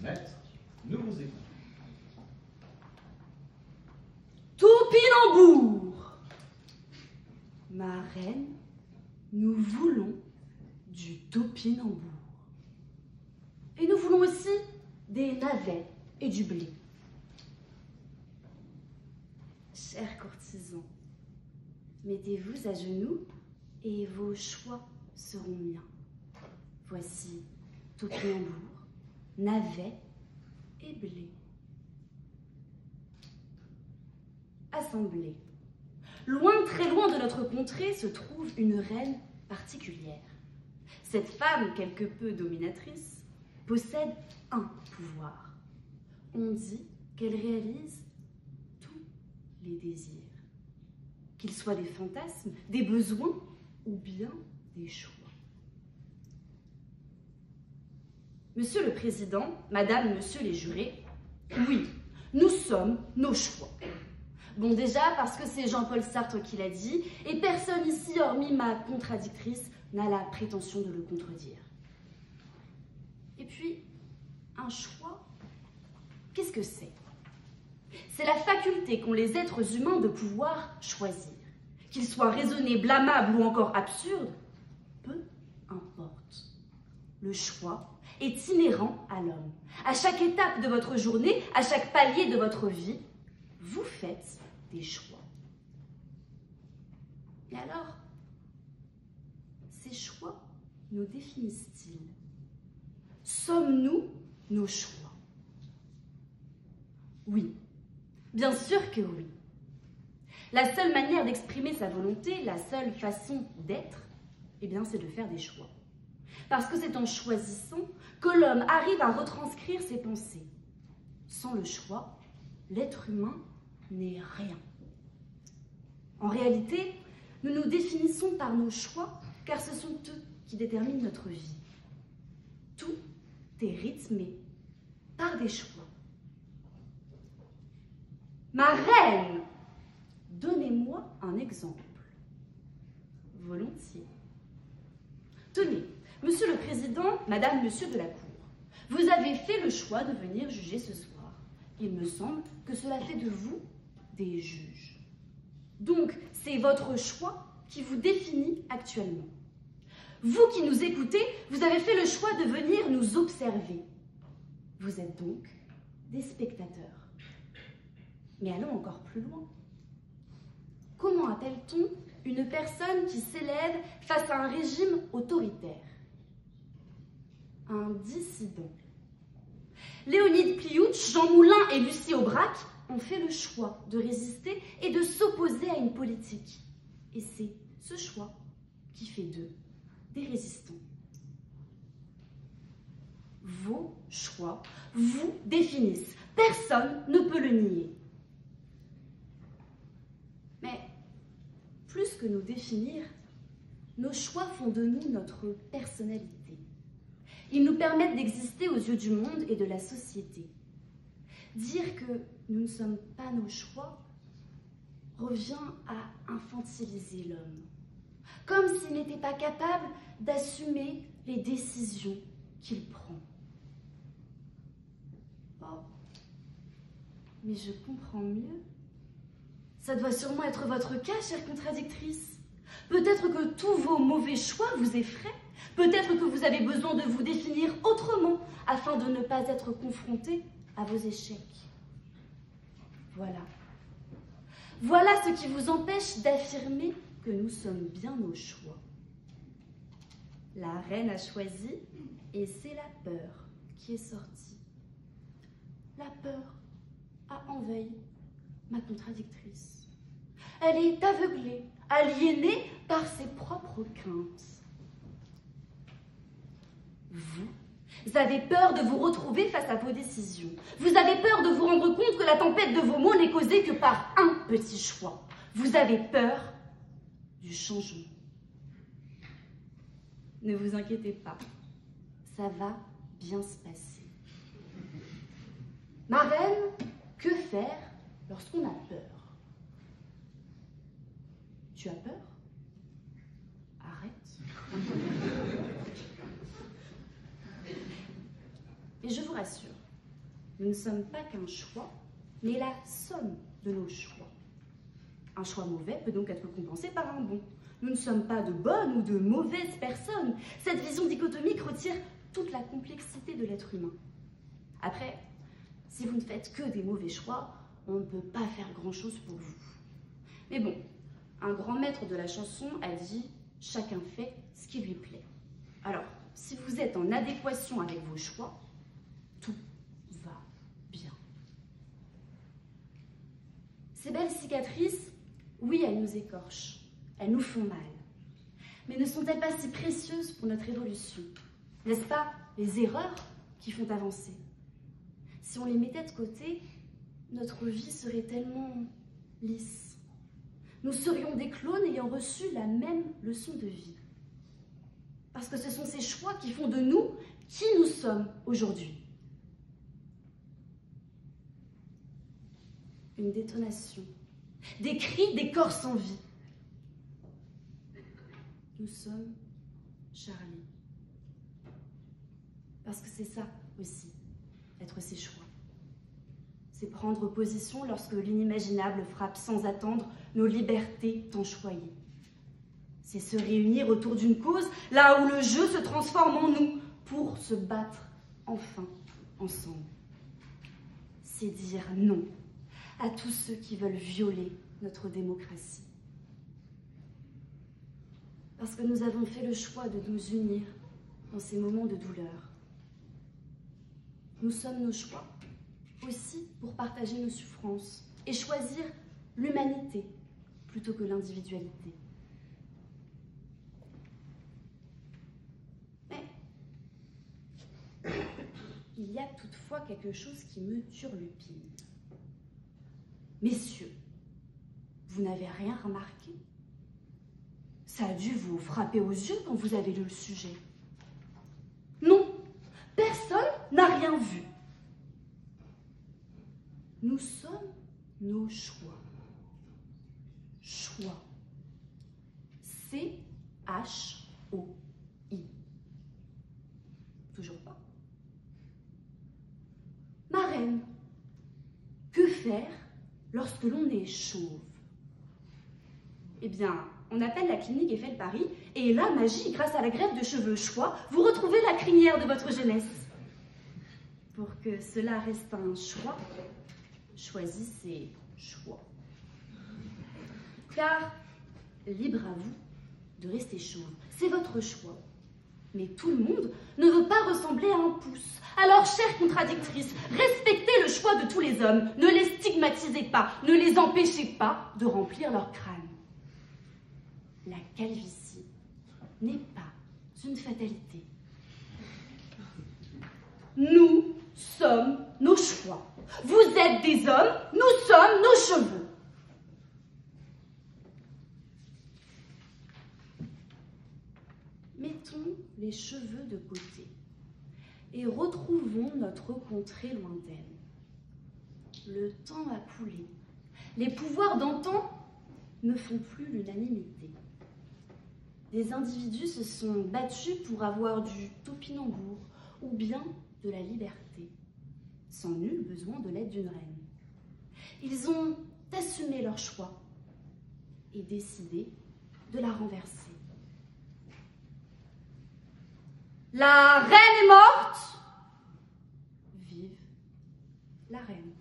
Maître, nous vous écoutons. Topinambour, ma reine, nous voulons du topinambour. Et nous voulons aussi des navets et du blé. Chers courtisans, mettez-vous à genoux et vos choix seront miens. Voici topinambour, navets et blé. Assemblée. Loin, très loin de notre contrée se trouve une reine particulière. Cette femme, quelque peu dominatrice, possède un pouvoir. On dit qu'elle réalise tous les désirs, qu'ils soient des fantasmes, des besoins ou bien des choix. Monsieur le Président, Madame, Monsieur les jurés, oui, nous sommes nos choix. Bon, déjà, parce que c'est Jean-Paul Sartre qui l'a dit, et personne ici, hormis ma contradictrice, n'a la prétention de le contredire. Et puis, un choix, qu'est-ce que c'est? C'est la faculté qu'ont les êtres humains de pouvoir choisir. Qu'il soit raisonné, blâmable ou encore absurde, peu importe. Le choix est inhérent à l'homme. À chaque étape de votre journée, à chaque palier de votre vie, vous faites des choix. Et alors, ces choix nous définissent-ils? Sommes-nous nos choix? Oui, bien sûr que oui. La seule manière d'exprimer sa volonté, la seule façon d'être, eh bien, c'est de faire des choix. Parce que c'est en choisissant que l'homme arrive à retranscrire ses pensées. Sans le choix, l'être humain n'est rien. En réalité, nous nous définissons par nos choix, car ce sont eux qui déterminent notre vie. Tout est rythmé par des choix. Ma reine, donnez-moi un exemple. Volontiers. Tenez, Monsieur le Président, Madame, Monsieur de la Cour, vous avez fait le choix de venir juger ce soir. Il me semble que cela fait de vous des juges. Donc, c'est votre choix qui vous définit actuellement. Vous qui nous écoutez, vous avez fait le choix de venir nous observer. Vous êtes donc des spectateurs. Mais allons encore plus loin. Comment appelle-t-on une personne qui s'élève face à un régime autoritaire? Un dissident. Léonide Pliouch, Jean Moulin et Lucie Aubrac ont fait le choix de résister et de s'opposer à une politique. Et c'est ce choix qui fait d'eux des résistants. Vos choix vous définissent. Personne ne peut le nier. Mais plus que nous définir, nos choix font de nous notre personnalité. Ils nous permettent d'exister aux yeux du monde et de la société. Dire que nous ne sommes pas nos choix revient à infantiliser l'homme, comme s'il n'était pas capable d'assumer les décisions qu'il prend. Oh, mais je comprends mieux. Ça doit sûrement être votre cas, chère contradictrice. Peut-être que tous vos mauvais choix vous effraient. Peut-être que vous avez besoin de vous définir autrement afin de ne pas être confronté à vos échecs. Voilà. Voilà ce qui vous empêche d'affirmer que nous sommes bien nos choix. La reine a choisi et c'est la peur qui est sortie. La peur a envahi ma contradictrice. Elle est aveuglée, aliénée par ses propres craintes. Vous avez peur de vous retrouver face à vos décisions. Vous avez peur de vous rendre compte que la tempête de vos mots n'est causée que par un petit choix. Vous avez peur du changement. Ne vous inquiétez pas, ça va bien se passer. Ma reine, que faire lorsqu'on a peur? Tu as peur? Arrête. Et je vous rassure, nous ne sommes pas qu'un choix, mais la somme de nos choix. Un choix mauvais peut donc être compensé par un bon. Nous ne sommes pas de bonnes ou de mauvaises personnes. Cette vision dichotomique retire toute la complexité de l'être humain. Après, si vous ne faites que des mauvais choix, on ne peut pas faire grand-chose pour vous. Mais bon, un grand maître de la chanson a dit « Chacun fait ce qui lui plaît ». Alors, si vous êtes en adéquation avec vos choix, tout va bien. Ces belles cicatrices, oui, elles nous écorchent, elles nous font mal. Mais ne sont-elles pas si précieuses pour notre évolution? N'est-ce pas les erreurs qui font avancer? Si on les mettait de côté, notre vie serait tellement lisse. Nous serions des clones ayant reçu la même leçon de vie. Parce que ce sont ces choix qui font de nous qui nous sommes aujourd'hui. Une détonation, des cris, des corps sans vie. Nous sommes Charlie. Parce que c'est ça aussi, être ses choix. C'est prendre position lorsque l'inimaginable frappe sans attendre nos libertés tant choyées. C'est se réunir autour d'une cause, là où le jeu se transforme en nous, pour se battre enfin ensemble. C'est dire non à tous ceux qui veulent violer notre démocratie. Parce que nous avons fait le choix de nous unir dans ces moments de douleur. Nous sommes nos choix aussi pour partager nos souffrances et choisir l'humanité plutôt que l'individualité. Mais il y a toutefois quelque chose qui me turlupine. Messieurs, vous n'avez rien remarqué? Ça a dû vous frapper aux yeux quand vous avez lu le sujet. Non, personne n'a rien vu. Nous sommes nos choix. Choix. C-H-O-I. Toujours pas. Marraine, que faire lorsque l'on est chauve? Eh bien, on appelle la clinique Eiffel Paris et là, magie, grâce à la greffe de cheveux choix, vous retrouvez la crinière de votre jeunesse. Pour que cela reste un choix, choisissez choix. Car, libre à vous de rester chauve, c'est votre choix. Mais tout le monde ne veut pas ressembler à un pouce. Alors, chère contradictrice, respectez le choix de tous les hommes. Ne les stigmatisez pas, ne les empêchez pas de remplir leur crâne. La calvitie n'est pas une fatalité. Nous sommes nos choix. Vous êtes des hommes, nous sommes nos cheveux. Mettons les cheveux de côté et retrouvons notre contrée lointaine. Le temps a coulé. Les pouvoirs d'antan ne font plus l'unanimité. Des individus se sont battus pour avoir du topinambour ou bien de la liberté, sans nul besoin de l'aide d'une reine. Ils ont assumé leur choix et décidé de la renverser. La reine est morte, vive la reine.